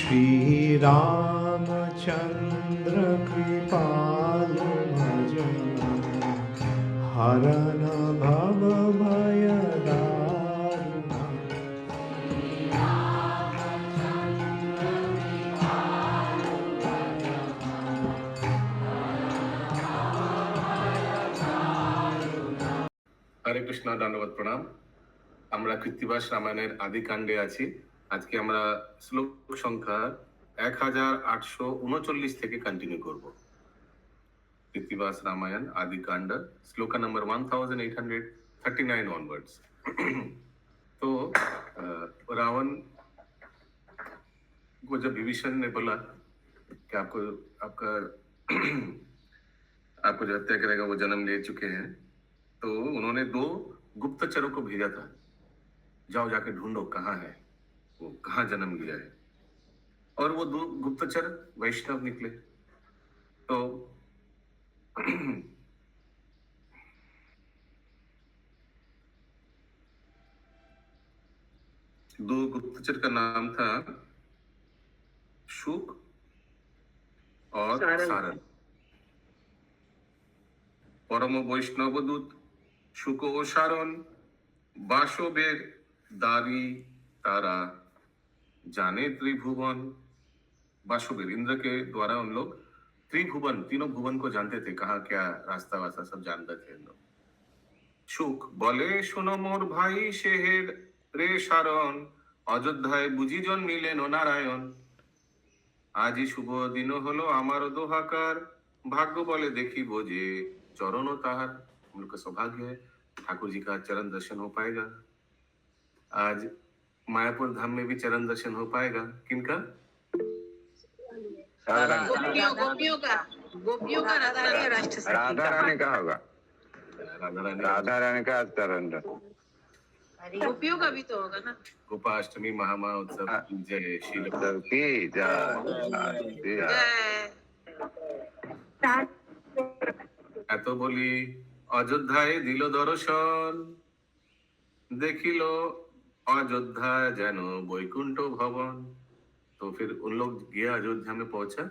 श्री रामचंद्र कृपालु भजन हरन भव भय दारुण। হরে কৃষ্ণ, দণ্ডবত প্রণাম। আমরা কৃত্তিবাস রামায়ণের আদি কাণ্ডে আছি। আজকে আমরা শ্লোক সংখ্যা 1839 থেকে কন্টিনিউ করব। কৃত্তিবাস রামায়ণ आदि कांड श्लोका नंबर 1839 ऑनवर्ड्स। तो रावण को जब विभीषण ने बोला कि आपको जो हत्या करेगा वो जन्म ले चुके हैं, तो उन्होंने 2 गुप्तचरों को भेजा था, जाओ जाके ढूंढो कहाँ है वो, कहाँ जन्म लिया है। और वो 2 गुप्तचर वैष्णव निकले। तो 2 गुप्तचर का नाम था शुक और सारन। परम वैष्णव दूत शुक ও সারণ বাসবের दारी तारा जाने त्रिभुवन। बासुबेर इंद्र के द्वारा उन लोग त्रिभुवन, तीनों भुवन को जानते थे, कहाँ क्या रास्ता वास्ता सब जानते थे लोग। शुक बोले सुनो मोर भाई शेहेर रे सारণ, অযোধ্যায় বুঝি জন্মিলেন ও নারায়ণ। আজই শুভ দিন হলো আমার দোহাকার, भाग्य बोले देखी बोझे चरण तार। हम लोग का सौभाग्य है, ठाकुर जी का चरण दर्शन हो पाएगा। आज मायापुर धाम में भी चरण दर्शन हो पाएगा। किनका? गोपियों का राधा रानी राष्ट्र राधा रानी का होगा, राधा रानी का चरण। गोपियों का भी तो होगा ना। गोपाष्टमी महामा उत्सव जय श्री की जय। এত বলি অযোধ্যায় দিল দর্শন, দেখিল अयोध्या जैनो वैकुंठ भवन। तो फिर उन लोग गया, अयोध्या में पहुंचा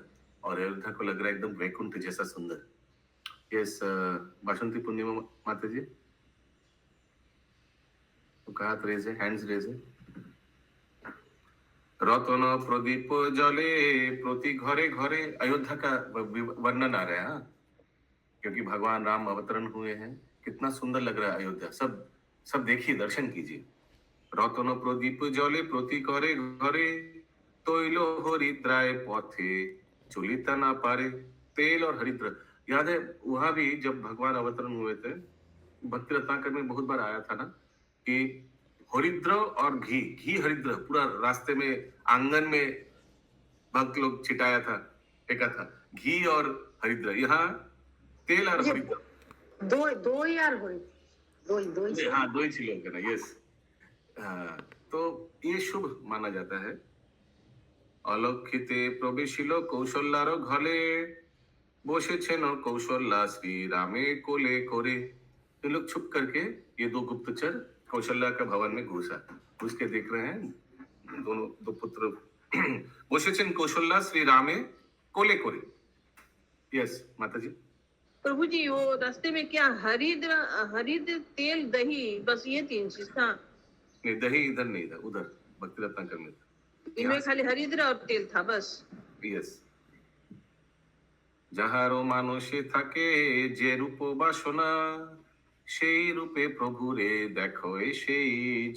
और अयोध्या को लग रहा है एकदम वैकुंठ जैसा सुंदर। यस बासंती पूर्णिमा माता जी तो हाथ रेज है, हैंड्स रेज है। रतन प्रदीप जले प्रति घरे घरे, अयोध्या का वर्णन आ रहा है। क्योंकि भगवान राम अवतरण हुए हैं, कितना सुंदर लग रहा है अयोध्या। सब देखिए, दर्शन कीजिए। रतन प्रदीप जले प्रति घरे घरे, तैल हरिद्राय पथे चलिता ना पारे। तेल और हरिद्र याद है, वहां भी जब भगवान अवतरण हुए थे, भक्ति रत्नाकर में बहुत बार आया था ना कि हरिद्र और घी हरिद्र पूरा रास्ते में आंगन में भक्त लोग छिटाया था, फेंका था घी और हरिद्र। यहाँ तेल और हरिद्र दो यार हाँ, 2 ही ছিল না। यस, तो ये शुभ माना जाता है। অলক্ষিতে প্রবেশিল কৌশল্যার ঘরে, বসেছেন কৌশल्या श्री रामे कोले कोरे। तो लोग छुप करके ये 2 गुप्तचर कौशल्या का भवन में घुस के देख रहे हैं, दोनों 2 पुत्र বসেছেন কৌশल्या श्री रामे कोले कोरे। यस माता जी। प्रभु जी, वो रास्ते में क्या हरिद्र तेल दही बस ये 3 चीज था। नहीं, दही इधर नहीं था, उधर भक्ति रत्नाकर में था। इनमें खाली हरिद्र और तेल था बस। यस। যাহারও মানুষে থাকে যে রূপ বাসনা, সেই রূপে প্রভুরে দেখো সেই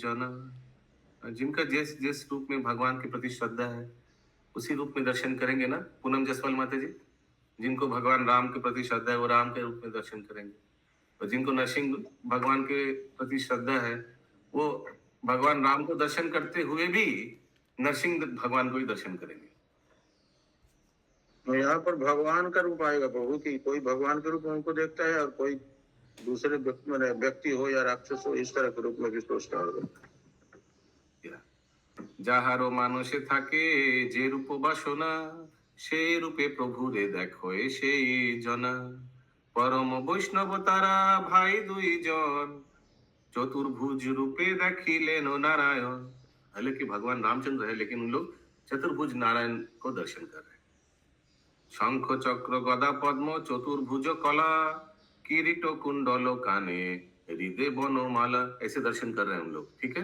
जना। जिनका जिस रूप में भगवान के प्रति श्रद्धा है, उसी रूप में दर्शन करेंगे ना। पूनम जसवाल माता जी, जिनको भगवान राम के प्रति श्रद्धा है वो राम के रूप में दर्शन करेंगे, और जिनको नरसिंह भगवान के प्रति श्रद्धा है वो भगवान राम को दर्शन करते हुए भी नरसिंह भगवान को ही दर्शन करेंगे। यहाँ पर भगवान का रूप आएगा प्रभु की, कोई भगवान के रूप में उनको देखता है और कोई दूसरे व्यक्ति हो या राक्षस हो, इस तरह के रूप में भी सोचता होगा। যাহারও মানুষে থাকে যে রূপ বাসনা, সেই রূপে প্রভুরে দেখো সেই जना। परम वैष्णव तारा भाई 2 जन, चतुर्भुज रूपे देखिलेन नारायण। हालांकि भगवान रामचंद्र है, लेकिन उन लोग चतुर्भुज नारायण को दर्शन कर रहे हैं। शंख चक्र गदा पद्म चतुर्भुज कला किरीट कुंडल काने हृदय बनोमाला, ऐसे दर्शन कर रहे हैं हम लोग। ठीक है,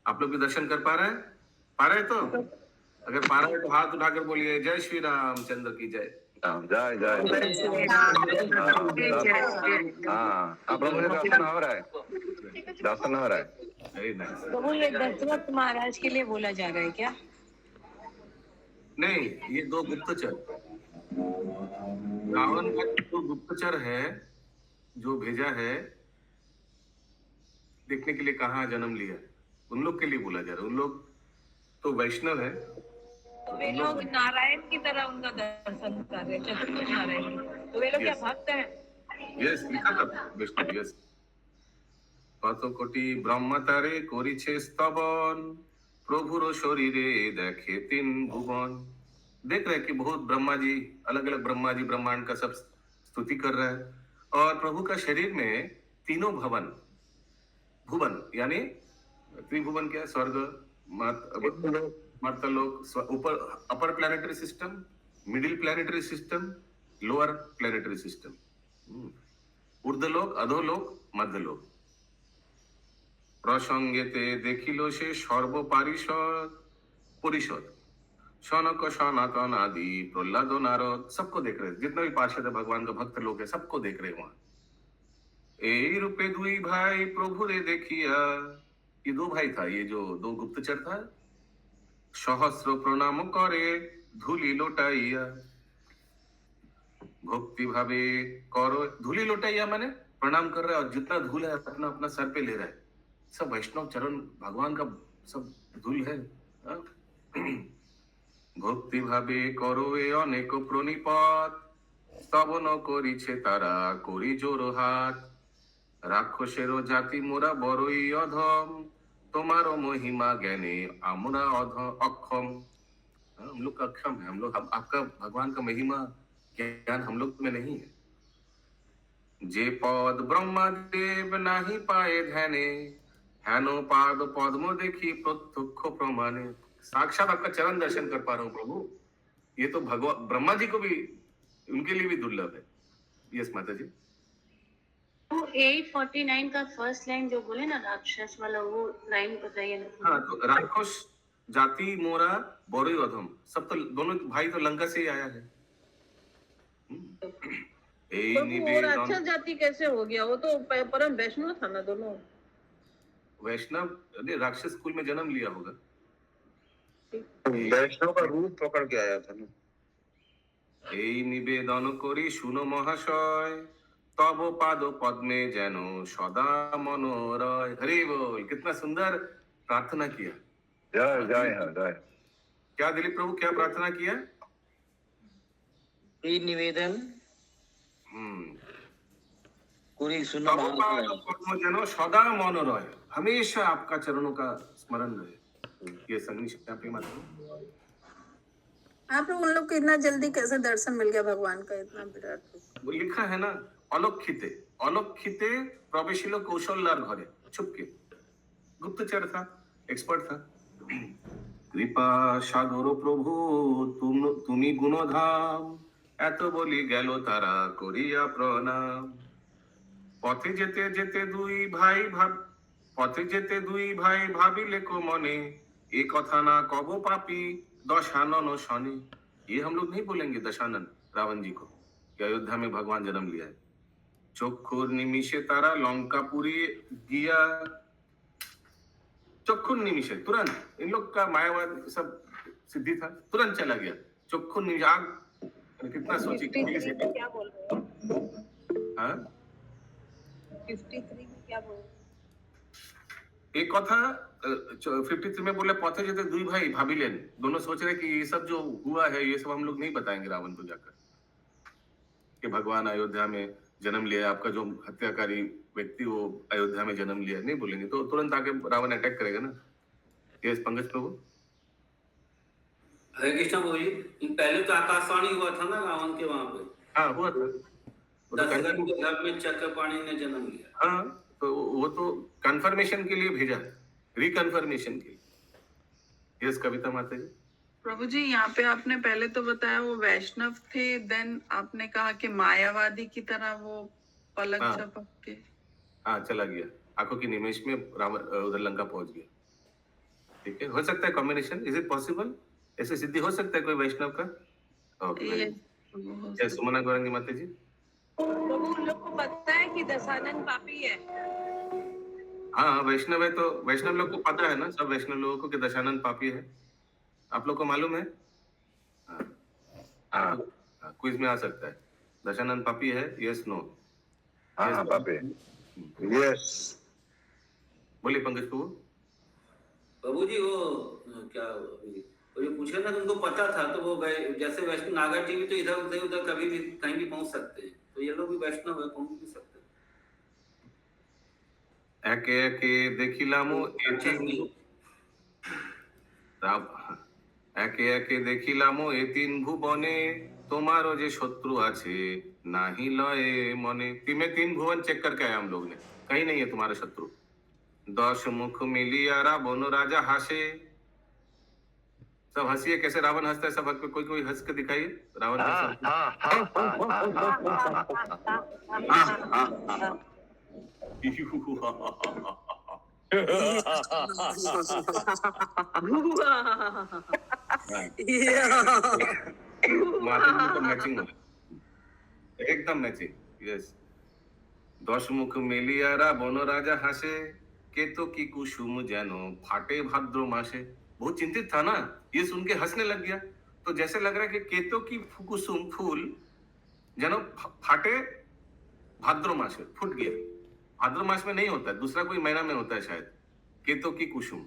आप लोग भी दर्शन कर पा रहे हैं? तो अगर पा रहे हैं तो हाथ उठाकर बोलिए जय श्री रामचंद्र की जय। जय जय हाँ, आप लोगों को दर्शन हो रहा है, दर्शन हो रहा है। Very nice. प्रभु ये दशरथ महाराज के लिए बोला जा रहा है क्या? नहीं, ये दो गुप्तचर, रावण का जो गुप्तचर है जो भेजा है देखने के लिए कहाँ जन्म लिया, उन लोग के लिए बोला जा रहा है। उन लोग तो वैष्णव है, तो वे लोग नारायण की तरह उनका दर्शन कर रहे हैं, चतुर्भुज नारायण, तो वे लोग क्या भक्त हैं? यस, लिखा था वैष्णव। यस, কত কোটি ব্রহ্মা তারে করিছে স্তবন প্রভুর শরীরে দেখে তিন ভুবন। देख रहे हैं कि बहुत ब्रह्मा जी, अलग अलग ब्रह्मा जी ब्रह्मांड का सब स्तुति कर रहा है और प्रभु का शरीर में तीनों भवन, भुवन यानी त्रिभुवन क्या, स्वर्ग, मर्तलोक, ऊपर upper planetary system, middle planetary system, lower planetary system, ऊर्ध्वलोक, अधोलोक, मध्यलोक। প্রসঙ্গেতে দেখিল সে সর্বপারিষদ परिषद शौनक सनातन आदि प्रहलाद नारद, सबको देख रहे, जितना भी पार्षद है भगवान का भक्त लोग है सबको देख रहे वहां। ए रूपे दुई भाई प्रभु रे देखिया, ये दो भाई था, ये जो दो गुप्तचर था, सहस्र प्रणाम करे धूलि लोटाइया, भक्ति भावे करो, धूलि लोटाइया माने प्रणाम कर रहा है और जितना धूल है अपना अपना सर पे ले रहा है। सब वैष्णव चरण भगवान का सब धूल है। भक्ति भावे करो ए अनेक प्रणिपात, स्तवन करिছে তারা করি জোর হাত, রাক্ষসের জাতি মোরা বড়ই অধম, তোমার महिमा ज्ञाने আমরা अक्षम। हम लोग अक्षम है, हम लोग, आपका भगवान का महिमा ज्ञान हम लोग में नहीं है। जे पद ब्रह्मा देव नहीं पाए ध्याने, हेनो पाद पद्म देखी प्रत्यक्ष प्रमाणे। साक्षात आपका चरण दर्शन कर पा रहा हूँ प्रभु, ये तो भगवान ब्रह्मा जी को भी, उनके लिए भी दुर्लभ है। यस माता जी। तो 849 का फर्स्ट लाइन जो बोले ना राक्षस वाला, वो लाइन बताइए ना। हाँ, तो राक्षस जाति मोरा बड़े अधम, सब तो दोनों भाई तो लंका से ही आया है। वो राक्षस जाति कैसे हो गया? वो तो परम वैष्णव था ना दोनों। वैष्णव, अरे राक्षस कुल में जन्म लिया होगा, वैष्णव का रूप पकड़ के आया था ना। এই নিবেদন করি শুনো মহাশয়, তব পাদ পদ্মে যেন সদা মনোরয়। हरे बोल, कितना सुंदर प्रार्थना किया। जय जय हाँ जय। क्या दिलीप प्रभु क्या प्रार्थना किया? এই নিবেদন करी सुनो तब पाद महाशय। पद्म যেন সদা মনোরয়, हमेशा आपका चरणों का स्मरण रहे। ये संगीत पे माता आप लोग उन लोग को इतना जल्दी कैसे दर्शन मिल गया भगवान का, इतना विराट रूप? वो लिखा है ना, অলক্ষিতে অলক্ষিতে প্রবেশিল কৌশল্যার ঘরে ছুপকে। গুপ্তচর था, एक्सपर्ट था। কৃপা সাগর প্রভু তুমি গুণধাম, এত বলি গেল তারা করিয়া প্রণাম। পথে যেতে যেতে দুই ভাই পথে যেতে দুই ভাই ভাবিলে কো মনে, এ কথা না কব পাপी दशानन शनि। ये हम लोग नहीं बोलेंगे दशानन रावण जी को कि अयोध्या में भगवान जन्म लिया है। चक्षुर निमिषे तारा लंकापुरी गिया, चक्षुर निमिषे तुरंत, इन लोग का मायावाद सब सिद्धि था, तुरंत चला गया। चक्षुर निमिष, आग कितना सोची क्या बोल रहे हो? हाँ 53 में क्या बोल रहे हो? एक कथा 53 में बोले पथे जेते दुई भाई भाबिलेन, दोनों सोच रहे कि ये सब जो हुआ है ये सब हम लोग नहीं बताएंगे रावण को जाकर कि भगवान अयोध्या में जन्म लिया, आपका जो हत्याकारी व्यक्ति वो अयोध्या में जन्म लिया, नहीं बोलेंगे तो तुरंत आके रावण अटैक करेगा ना। यस पंकज प्रभु। हरे कृष्ण प्रभु जी, पहले तो आकाशवाणी हुआ था ना रावण के वहां पे। हाँ हुआ था, दशरथ के घर में चक्रपाणी ने जन्म लिया। हाँ तो वो तो कंफर्मेशन के लिए भेजा है, रिकन्फर्मेशन के लिए। यस कविता माता जी। प्रभु जी, यहाँ पे आपने पहले तो बताया वो वैष्णव थे, देन आपने कहा कि मायावादी की तरह वो पलक हाँ। झपक के। हाँ, चला गया आंखों की निमेश में, रावण उधर लंका पहुंच गया। ठीक है, हो सकता है कॉम्बिनेशन, इज इट पॉसिबल? ऐसे सिद्धि हो सकता है कोई वैष्णव का? ओके, ये यस सुमना गौरंगी माता जी। प्रभु उन लोग को पता है कि दशानन पापी है। हाँ, वैष्णव है तो वैष्णव लोग को पता है ना, सब वैष्णव लोगों को कि दशानन पापी है। आप लोग को मालूम है? हाँ क्विज में आ सकता है। दशानन पापी है, यस नो? हाँ पापी यस। बोलिए पंकज प्रभु। प्रभु जी वो क्या वो जो पूछा था उनको पता था, तो वो जैसे वैष्णव नागा टीवी तो इधर उधर उधर कभी भी कहीं भी पहुंच सकते हैं, तो ये लोग भी वैष्णव है, पहुंच भी सकते हैं। একে একে দেখিলামো একে একে দেখিলামো এ তিন ভুবনে তোমারও যে শত্রু আছে নাহি লয়ে মনে। में तीन भुवन चेक करके आए हम लोग ने, कहीं नहीं है तुम्हारे शत्रु। 10 मुख मिलिया रावण राजा हासे। सब हंसिए, कैसे रावण हंसता है सब, कोई कोई हंस के दिखाइए रावण कैसे। मैचिंग एकदम मैचिंग, यस। 10 मुख मेलियारा बन राजा हासे केतो की कुसुम जेनो फाटे भाद्र मासे। बहुत चिंतित था ना, ये सुन के हंसने लग गया। तो जैसे लग रहा है कि केतो की कुसुम फूल जेनो फाटे भाद्र मासे, फूट गया। भाद्र मास में नहीं होता है, दूसरा कोई महीना में होता है शायद, केतो की कुसुम।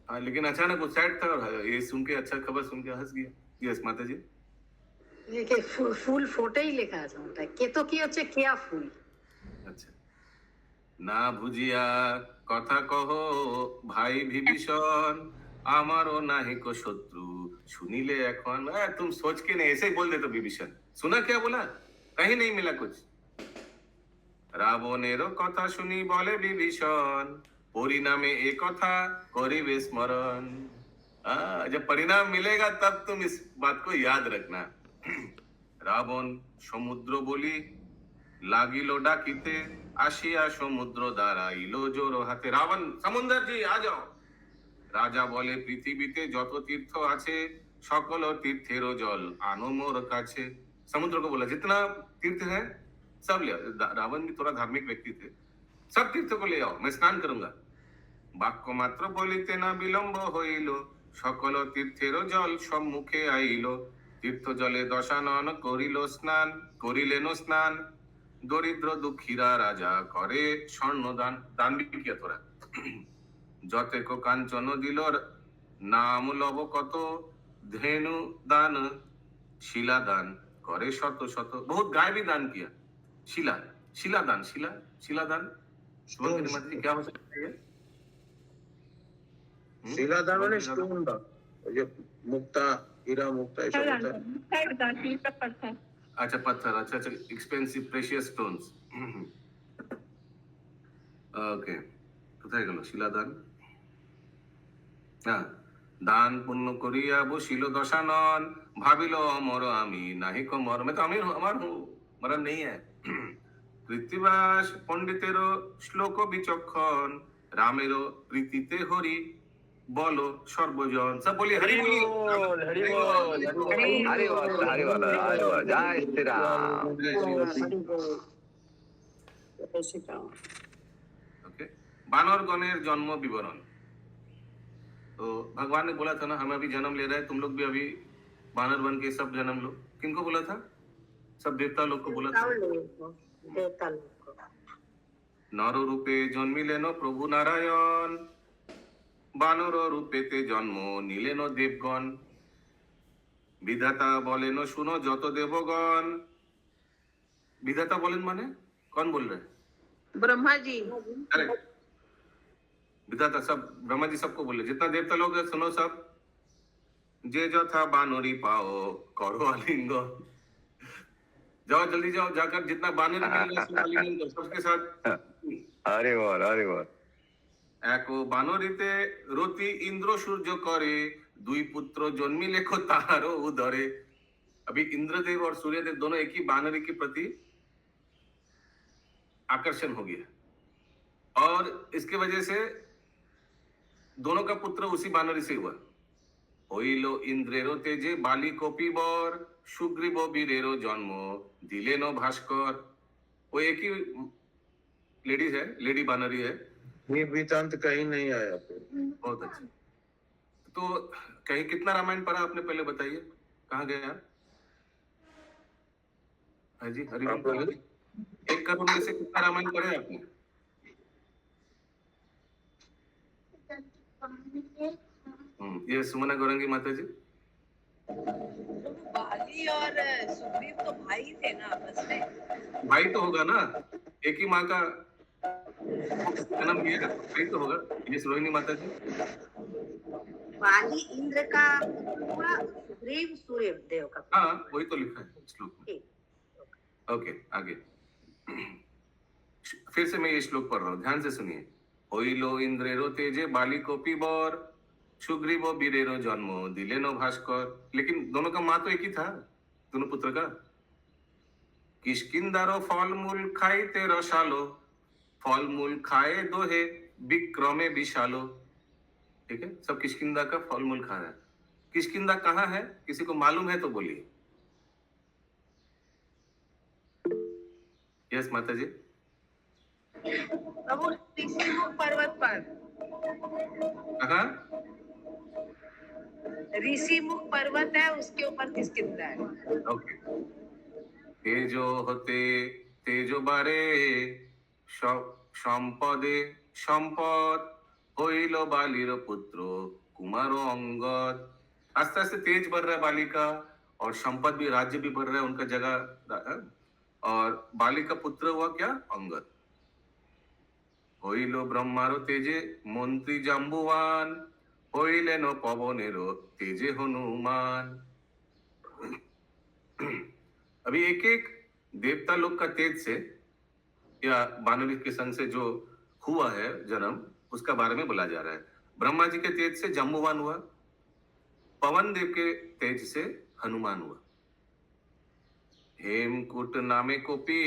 हाँ, लेकिन अचानक वो सैड था और ये सुन के, अच्छा खबर सुन के हंस गया। यस माता जी। देखिए फूल फोटे ही লেখা আছে ওটা, কেতো কি হচ্ছে কেয়া ফুল। আচ্ছা, না বুঝিয়া কথা কহ ভাই বিভীষণ আমারও নাহি को शत्रु सुनीले এখন। तुम सोच के नहीं, ऐसे ही बोल दे तो विभीषण। सुना क्या बोला? कहीं नहीं मिला कुछ। रावणेरो কথা শুনি বলে বিভীষণ परिणामे एक কথা करिबे स्मरण। जब परिणाम मिलेगा तब तुम इस बात को याद रखना। रावण समुद्र बोली লাগিল ডাকিতে আসিয়া সমুদ্র দাঁড়াইলো জোর হাতে। রাবণ সমুদ্র जी आ जाओ। রাজা বলে পৃথিবীতে যত তীর্থ আছে সকল तीर्थेरो जल आनो मोर काछे। समुद्र को बोला जितना तीर्थ है सब ले आओ। रावण भी थोड़ा धार्मिक व्यक्ति थे, सब तीर्थ को ले आओ, मैं स्नान करूंगा। বাক্য মাত্র বলিতে না বিলম্ব হইল সকল তীর্থেরও জল সম্মুখে আইল। তীর্থ জলে দশানন করিল স্নান, করিলেন স্নান দরিদ্র দুঃখীরা রাজা করে স্বর্ণদান। দান भी किया थोड़ा। যতেক কাঞ্চন দিল নাম লব কত ধেনু दान শিলা दान करे शत शत। बहुत गाय भी दान किया। शिला शिला दान, शिला शिला दान शुभंकरी माता जी क्या हो सकता है? शिलादान मैंने स्टोन दान, जो मुक्ता हीरा मुक्ता ऐसा होता है। अच्छा पत्थर, अच्छा अच्छा, एक्सपेंसिव प्रेशियस स्टोन्स। ओके, কোথায় গেল শিলাদান? হ্যাঁ, দান পুণ্য করিয়া বসিল দশানন ভাবিল অমর আমি নাহি কো মর। मैं तो अमीर हूँ, अमर हूँ, मरण नहीं है। কৃত্তিবাস পণ্ডিতেরও শ্লোক বিচক্ষণ রামেরও প্রীতিতে হরি বলো সর্বজন। सब बोलिए हरि बोल, हरि बोल, हरि बोल, हरि बोल, हरि बोल, जय श्री राम। ओके, बानर गणेर जन्म विवरण। तो भगवान ने बोला था ना, हम अभी जन्म ले रहे हैं, तुम लोग भी अभी बानर बन के सब जन्म लो। किनको बोला था? सब देवता लोग को बोला था। नर रूपे जन्मिलेन प्रभु नारायण বানর রূপেতে জন্ম নিলেন দেবগণ। বিধাতা বলেন শুনো যত দেবগণ। विधाता बोलेन माने कौन बोल रहे हैं? ब्रह्मा जी। करेक्ट, विधाता सब ब्रह्मा जी सबको बोले, जितना देवता लोग है सुनो सब। जे যথা বানরি পাও करो आलिंगन। जाओ जल्दी जाओ, जाकर जितना बानर निकलेगा सब आलिंगन करो सबके साथ। हरि बोल, हरि बोल। এক বানরিতে রতি इंद्र सूर्य करे दुई पुत्र जन्मिले को तारो उदरे। अभी इंद्रदेव और सूर्यदेव दोनों एक ही बानरी के प्रति आकर्षण हो गया और इसके वजह से दोनों का पुत्र उसी बानरी से हुआ। হইল ইন্দ্রেরও তেজে বালি কপিবর সুগ্রীব বীরেরও জন্ম দিলেন ভাস্कर। वो एक ही लेडीज है, लेडी बानरी है। ये वृतांत कहीं नहीं आया फिर। बहुत अच्छा। तो कहीं कितना रामायण पढ़ा आपने पहले बताइए, कहाँ गया? हाँ जी, हरि आप लोग? 1 करोड़ में से कितना रामायण पढ़े आपने? ये सुमना गौरंगी माता जी। बाली और सुग्रीव तो भाई थे ना आपस में। भाई तो होगा ना, एक ही माँ का जन्म लिया है, भाई तो होगा। ये रोहिणी माता जी। बाली इंद्र का पूरा सुग्रीव सूर्य देव का। हाँ, वही तो लिखा है श्लोक में। ओके, आगे फिर से मैं ये श्लोक पढ़ रहा हूँ, ध्यान से सुनिए। होइलो इंद्रेरो तेजे बाली कोपिबर सुग्रीव बीरेरो जन्म दिलेनो भास्कर। लेकिन दोनों का माँ तो एक ही था, दोनों पुत्र का। किष्किंदारो फल मूल खाइते रसालो फल मूल खाए दोहे विक्रमे विशालो। ठीक है, सब किष्किंदा का फल मूल खा रहा है। किष्किंदा कहाँ है, किसी को मालूम है तो बोलिए। यस माता जी। अब वो ऋषिमुख पर्वत पर, कहाँ? ऋषिमुख पर्वत है, उसके ऊपर किष्किंधा है। ओके। तेजो होते तेजो बारे সম্পদে সম্পদ হইল বালির পুত্র कुमार अंगद। आस्ते आस्ते तेज बढ़ रहा है बाली का और संपद भी, राज्य भी बढ़ रहा है उनका जगह। और बाली का पुत्र हुआ क्या? अंगद। হইল ব্রহ্মার তেজে মন্ত্রী জাম্বুয়ান হইলেন পবনেরও তেজে हनुमान। अभी एक एक देवता लोग का तेज से या बानरी के संग से जो हुआ है जन्म, उसका बारे में बोला जा रहा है। ब्रह्मा जी के तेज से जम्बुवान हुआ, पवन देव के तेज से हनुमान हुआ। हेमकूट नामे कोपी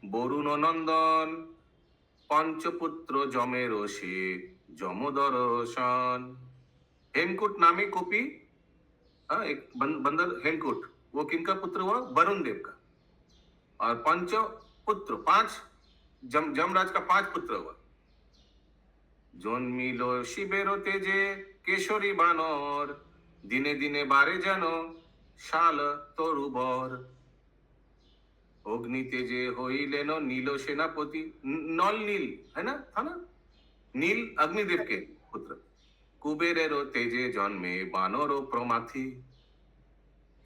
बरुण नंदन पंचपुत्र जमेरो से जमोदर्शन। हेमकूट नामे कोपी, एक बंदर हेमकूट, वो किनका पुत्र हुआ? वरुण देव का। और पंच पुत्र, 5 जमराज का 5 पुत्र हुआ। जन्मिलो शिवेरो तेजे केशरी बानर दिने दिने बारे जानो शाल तरुबर। अग्नि तेजे होइलेन नील सेनापति। नल नील है ना, था ना, नील अग्निदेव के पुत्र। कुबेरेरो तेजे जन्मे बानरो प्रमाथी।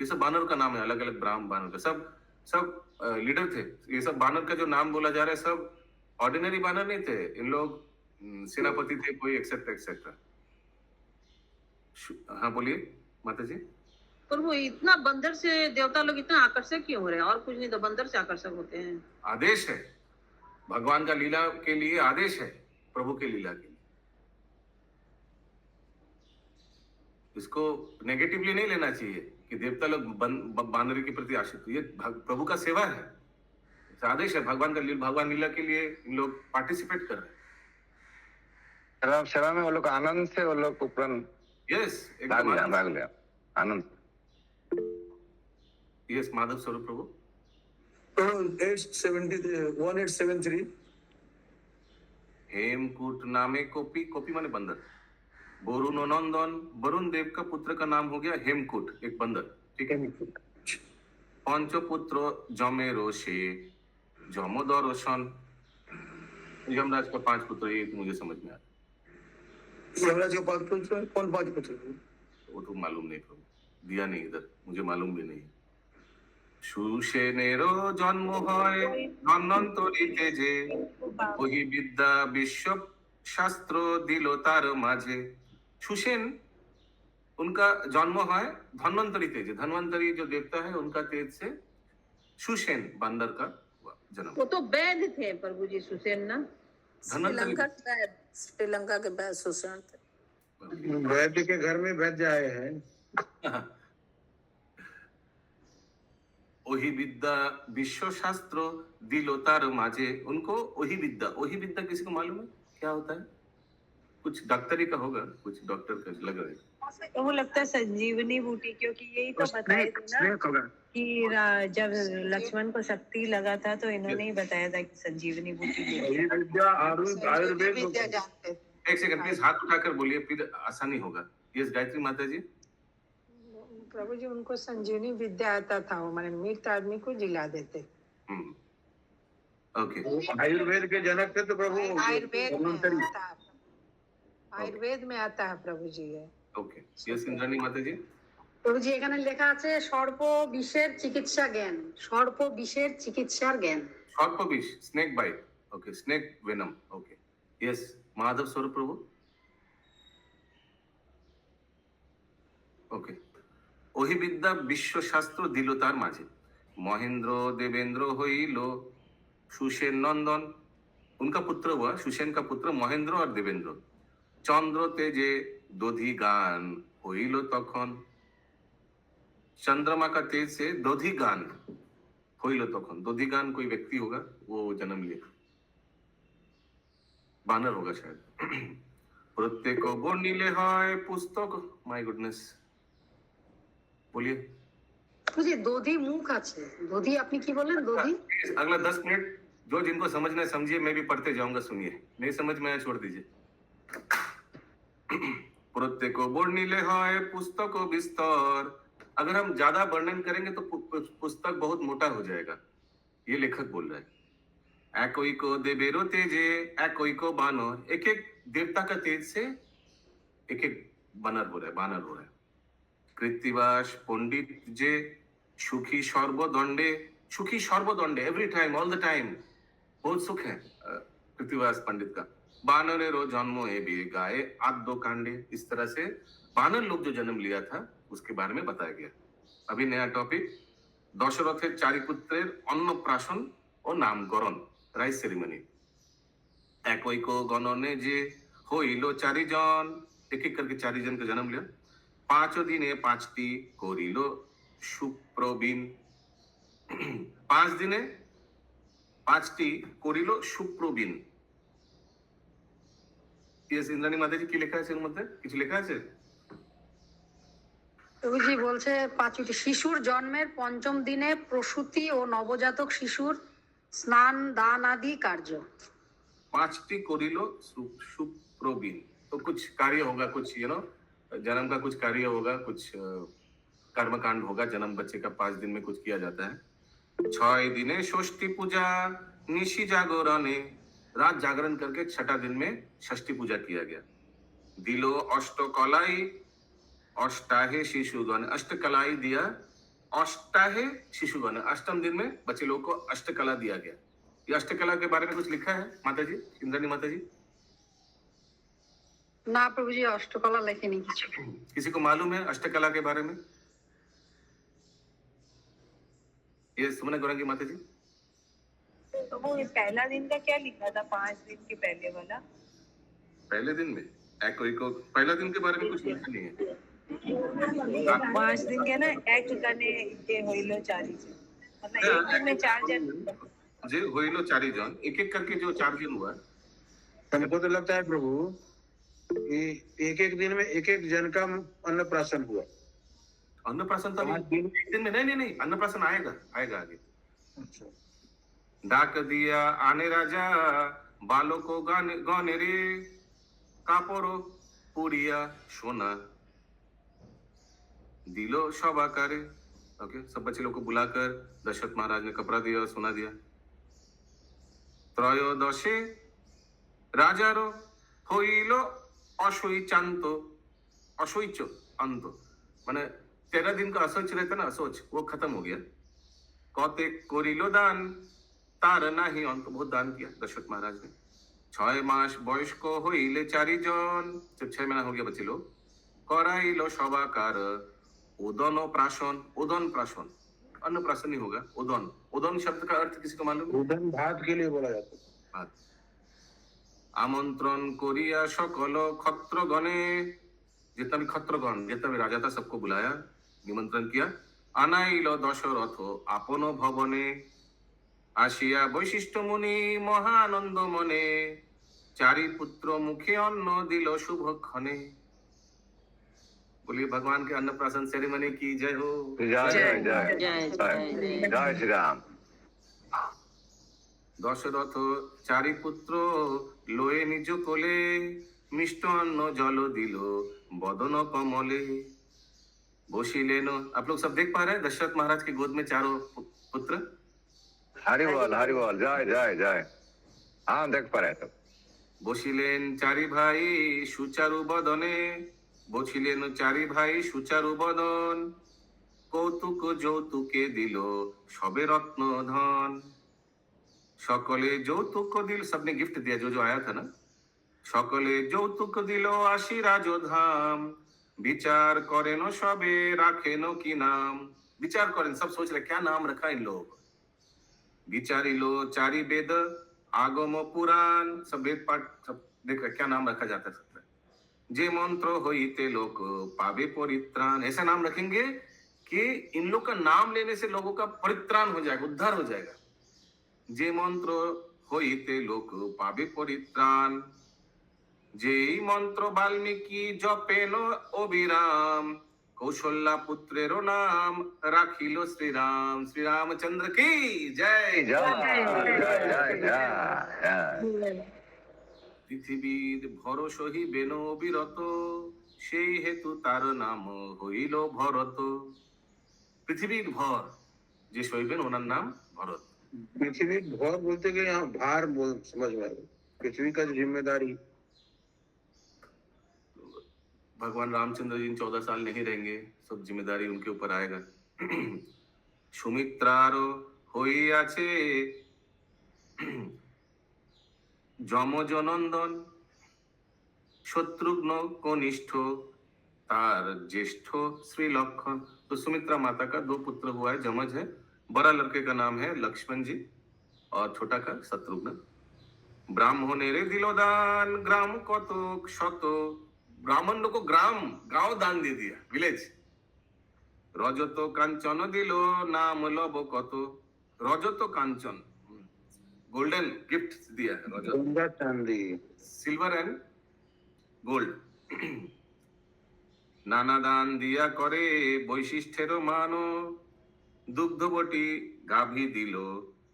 ये सब बानर का नाम है, अलग अलग ब्राह्मण बानर का, सब लीडर थे। ये सब बानर का जो नाम बोला जा रहा है सब ऑर्डिनरी बानर नहीं थे, इन लोग सेनापति थे कोई, एक्सेट्रा एक्सेट्रा। हाँ बोलिए माता जी। पर वो इतना बंदर से देवता लोग इतना आकर्षक क्यों हो रहे हैं? और कुछ नहीं तो बंदर से आकर्षक होते हैं। आदेश है भगवान का, लीला के लिए आदेश है, प्रभु के लीला के लिए। इसको नेगेटिवली नहीं लेना चाहिए कि देवता लोग बानरी के प्रति आशित। ये प्रभु का सेवा है, आदेश है भगवान का। भगवान लीला के लिए इन लोग पार्टिसिपेट कर रहे हैं। सेवा में वो लोग आनंद से, वो लोग उपरन यस भाग लिया आनंद। यस माधव स्वरूप प्रभु। 1873 हेमकूट नामे कोपी, कोपी माने बंदर। वरुण नंदन, वरुण देव का पुत्र का नाम हो गया हेमकूट, एक बंदर। ठीक है। पंचपुत्र जमेरो से जमोदर्शन। यमराज का 5 पुत्र, ये तो मुझे समझ में आ रहा। यमराज का 5 पुत्र, कौन 5 पुत्र? वो तो मालूम नहीं प्रभु, दिया नहीं इधर, मुझे मालूम भी नहीं। सुसेनेरो जन्म হয় ধন্বন্তরী তেজে ওহি বিদ্যা বিশ্ব শাস্ত্র দিল তার মাঝে। सुसेन उनका जन्म है धन्वंतरी तेज। धन्वंतरी जो देवता है उनका तेज से सुसेन बंदर का जन्म। वो तो वैद्य थे प्रभु जी सुसेन ना। धन्वंतरी श्रीलंका श्रीलंका के वैद्य सुषण थे। वैद्य के घर में वैद्य आए हैं। ওহি বিদ্যা विश्व शास्त्र दिलो तार माजे उनको वही विद्या किसी को मालूम है क्या होता है? कुछ डॉक्टरी का होगा, कुछ डॉक्टर का लग रहा है। वो लगता है संजीवनी बूटी, क्योंकि यही तो बताया था ना कि जब लक्ष्मण को शक्ति लगा था तो इन्होंने ही बताया था कि संजीवनी बूटी वही विद्या आयुर्वेद विद्या जानते थे। एक सेकंड प्लीज, हाथ उठाकर बोलिए, फिर आसानी होगा। यस गायत्री माता जी। प्रभु जी उनको संजीवनी विद्या आता था, वो माने मृत आदमी को जिला देते। ओके, आयुर्वेद के जनक थे तो प्रभु आयुर्वेद में आता है प्रभु जी है। ओके, यस इंद्राणी माता जी। প্রভু জি এখানে লেখা আছে সর্প বিষের চিকিৎসা জ্ঞান, সর্প বিষের চিকিৎসার জ্ঞান। সর্প বিষ, স্নেক বাইট। ওকে, স্নেক ভেনম। ওকে, यस माधव स्वरूप प्रभु। ओके, ওহি বিদ্যা विश्व शास्त्र दिल तार माझे महेंद्र देवेंद्र हईल सुसेन नंदन। उनका पुत्र हुआ, सुसेन का पुत्र महेंद्र और देवेंद्र। चंद्र तेजे दधि गान हईल तखन, चंद्रमा का तेज से दधि गान हईल तखन। दधि गान कोई व्यक्ति होगा, वो जन्म लिया, बानर होगा शायद। प्रत्येक बर्णिले হয় पुस्तक। माय गुडनेस, बोलिए। मुझे दोधी मुख আছে, दोधी আপনি কি বলেন? दोधी अगला 10 मिनट जो जिनको समझना है समझिए, मैं भी पढ़ते जाऊंगा, सुनिए। नहीं समझ में आया छोड़ दीजिए। प्रत्येक बर्णिले হয় पुस्तक विस्तार। अगर हम ज्यादा वर्णन करेंगे तो पुस्तक बहुत मोटा हो जाएगा, ये लेखक बोल रहा है। একই को देवेरो तेजे একই को बानर। एक एक देवता का तेज से एक एक बानर हो रहा है, बानर हो रहा है। कृत्तिवास पंडित जे सुखी सर्वदंडे, सुखी सर्वदंडे every time, all the time, बहुत सुख है कृत्तिवास पंडित का। बानरेरो जन्म एबे गाये आद्य कांडे। इस तरह से बानर लोग जो जन्म लिया था उसके बारे में बताया गया। अभी नया टॉपिक, दशरथेर चारि पुत्रेर अन्नप्राशन और नामकरण, राइस सेरेमनी। একই को गणने जे হইল চারিজন। एक एक करके चारिजन का जन्म लिया। 5 दिने 5টি করিল সুপ্রবীণ। 5 দিনে 5টি করিল সুপ্রবীণ। यस इंद्राणी माता जी, কি লেখা আছে এর মধ্যে? কিছু লেখা আছে? প্রভু জি বলছে 5টি শিশুর জন্মের 5ম দিনে প্রসূতি ও নবজাতক শিশুর স্নান দান আদি কার্য। 5টি করিল সুপ্রবীণ। तो कुछ कार्य होगा, कुछ जन्म का कुछ कार्य होगा, कुछ कर्मकांड होगा। जन्म बच्चे का 5 दिन में कुछ किया जाता है। 6 दिने षष्ठी पूजा निशी जागरणे। रात जागरण करके 6ठा दिन में षष्ठी पूजा किया गया। दिलो अष्टकलाई अष्टाहे शिशुगण। अष्टकलाई दिया, अष्टाहे शिशुगण। 8वें दिन में बच्चे लोगों को अष्टकला दिया गया। ये अष्टकला के बारे में कुछ लिखा है माता जी, इंद्राणी माता जी? না প্রভু জি অষ্টকলা লেখেনি কিছু। किसी को मालूम है अष्टकला के बारे में? ये सुमना गौरंगी माता जी। तो वो पहला दिन का क्या लिखा था, 5 दिन के पहले वाला? पहले दिन में कोई को पहला दिन के बारे में कुछ लिखा नहीं है। 5 दिन के ना एक गने जे होइलो चारिजन, मतलब एक दिन में 4 जन जे होइलो चारिजन, एक एक करके जो 4 दिन हुआ। हमको तो लगता है प्रभु कि एक एक दिन में एक एक जन का अन्नप्राशन हुआ। अन्नप्राशन तो एक दिन में नहीं, अन्नप्राशन आएगा आगे। अच्छा। डाक दिया आने राजा बालों को गाने रे कापड़ो पुड़िया सोना। दिलो शोभा करे। ओके, सब बच्चे लोग को बुलाकर दशरथ महाराज ने कपड़ा दिया, सोना दिया। त्रयोदशे राजारो হইল অশৈচান্ত। অশৌচ अंत माने 13 दिन का असोच रहता ना, असोच वो खत्म हो गया। कते करिलो दान तार नाही अंत। बहुत दान किया दशरथ महाराज ने। 6 मास বয়স্ক হইলে চারিজন। जब 6 महीना हो गया बच्चे लोग, कराइलो सभाकार उदन प्राशन। उदन प्राशन, अन्न प्राशन नहीं होगा, उदन। उदन शब्द का अर्थ किसी को मालूम? उदन भात के लिए बोला जाता है। भात। आमंत्रण करिया सकल क्षत्रगणे, जितना भी क्षत्रगण जितना भी राजा था सबको बुलाया, निमंत्रण किया। आनाइल दशरथ आपन भवने, आशिया वैशिष्ट मुनि महानंद मने, चारि पुत्र मुखे अन्न दिल शुभ खने। बोलिए भगवान के अन्नप्राशन सेरेमनी की जय हो। जय जय जय जय श्री राम। दशरथ चारि पुत्र लोए निज कोले, मिष्ट अन्न जल दिल बदन कमले। बसिलेन, आप लोग सब देख पा रहे हैं दशरथ महाराज की गोद में चारों पुत्र। हरि बोल जय जय जय। हाँ देख पा रहे सब। बसिलेन चारि भाई सुचारु बदने, बसिलेन चारि भाई सुचारु बदन, कौतुक যৌতুকে दिल सबे रत्न धन। सकले যৌতুক दिल, सबने गिफ्ट दिया जो आया था ना। सकले যৌতুক दिल आशी राजधाम, विचार करें सबे राखेन की नाम। विचार करें, सब सोच रहे क्या नाम रखा इन लोगों को। विचारिलो चारि वेद आगम पुराण, सब वेद पाठ सब देख रहे क्या नाम रखा जाता है। जे मंत्र होइते लोक पावे परित्राण, ऐसा नाम रखेंगे कि इन लोग का नाम लेने से लोगों का परित्राण हो जाएगा, उद्धार हो जाएगा। जे मंत्र होइते लोक पावे परित्राण, जेई मंत्र वाल्मीकि जपेन अविराम, कौशल्या पुत्रेरो नाम राखिलो श्री राम। श्री रामचंद्र की जय जय जय जय। পৃথিবীর ভরস হইবেন বিরত, সেই হেতু তার নাম হইল ভরত। পৃথিবীর ভর যে সইবেন ওনার নাম ভরত। पृथ्वी भर बोलते कि यहाँ भार बोल समझ में आए, पृथ्वी का जो जिम्मेदारी। भगवान रामचंद्र जी 14 साल नहीं रहेंगे, सब जिम्मेदारी उनके ऊपर आएगा। सुमित्रार হইয়াছে যমজনন্দন, शत्रुघ्न कनिष्ठ तार ज्येष्ठ श्री लक्षण। तो सुमित्रा माता का 2 पुत्र हुआ है, जमज है। बड़ा लड़के का नाम है लक्ष्मण जी और छोटा का शत्रुघ्न। ब्राह्मणेर दिलोदान ग्राम कतक शत, ब्राह्मण लोग को गांव दान दे दिया, विलेज। रजत कांचन दिलो नाम लब कत, रजत कांचन गोल्डन गिफ्ट दिया है, रजत चांदी सिल्वर एंड गोल्ड। नाना दान दिया करे वैशिष्ठेर मान, दुग्धवटी गाभी दिलो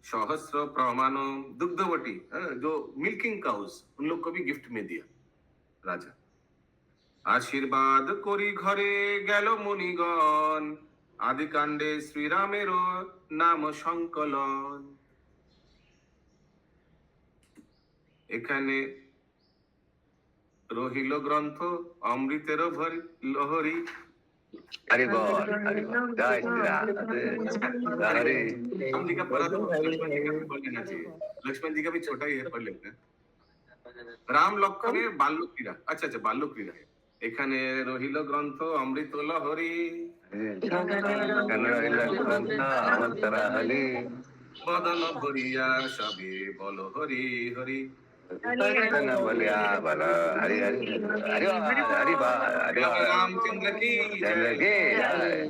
सहस्र प्रमाण। दुग्धवटी जो मिल्किंग काउस, उन लोग को भी गिफ्ट में दिया राजा। आशीर्वाद करी घरे गेल मुनिगण, आदि कांडे श्री रामेर नाम संकलन। এখানে রহিল গ্রন্থ অমৃতের লহরী। हरि बोल जय श्री राम। हरि राम जी का पढ़ा तो लक्ष्मण जी का भी पढ़ लेना चाहिए, लक्ष्मण जी का भी छोटा ही है, पढ़ लेते हैं। राम लक्षণের বাল্য ক্রীড়া, আচ্ছা আচ্ছা বাল্য ক্রীড়া। এখানে রহিল গ্রন্থ অমৃত লহরী, বদন ভরিয়া সবে বল হরি হরি। बोलिया बोलो हरि हरि हरि हरि हरि रामचंद्र की जय।